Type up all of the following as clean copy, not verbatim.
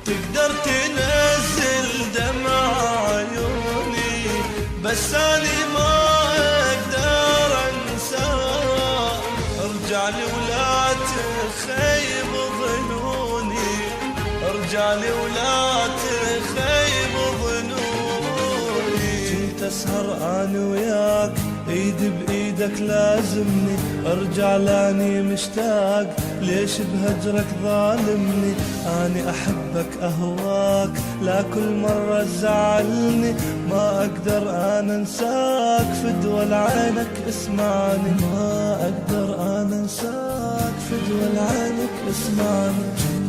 تقدر تنزل دمع عيوني، بس أنا ما أقدر أنساك. ارجع لي ولا تخيب ظنوني، ارجع لي ولا تخيب ظنوني. كنت أسهر أنا وياك ايدي بايدك لازمني، ارجع لاني مشتاق، ليش بهجرك ظالمني؟ اني احبك اهواك، لا كل مرة تزعلني، ما اقدر انا انساك، فدوى لعينك اسمعني، ما اقدر انا انساك، فدوى لعينك اسمعني.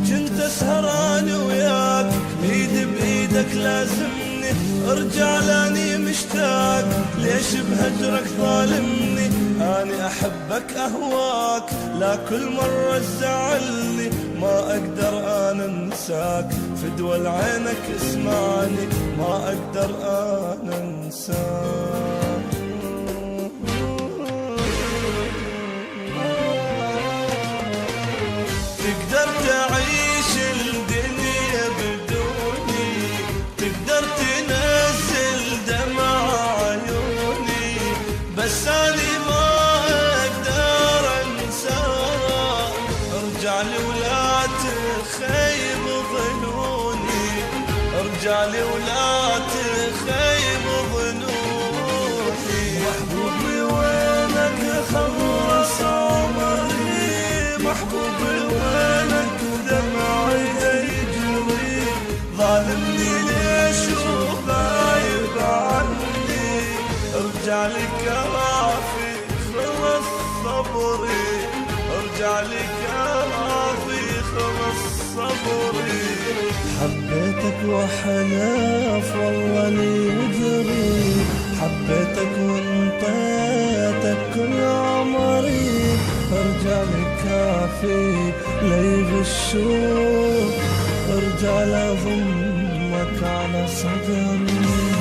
كنت اسهر انا وياك ايدي بايدك لازمني، ارجع لاني مشتاق، ليش بهجرك ظالمني؟ اني احبك اهواك، لا كل مرة تزعلني، ما اقدر انا انساك، فدوى لعينك اسمعني، ما اقدر انا انساك. تقدر تعيش الدنيا بدوني، تقدر تنزل دمع عيوني، بس أنا ما أقدر أنساك. ارجع لي ولا تخيب ظنوني، ارجع لي ولا تخيب ظنوني. محبوبي وينك خلص عمري، محبوبي وينك دمعي يجري، ظالمني ليش وغايب عني؟ ارجع لي كافي خلص صبري، ارجع لي كافي خلص صبري. حبيتك وحلف والله لي وجري، حبيتك وانطيتك كل عمري، ارجع لي كافي لي الشوق، ارجع لضمك على صدري.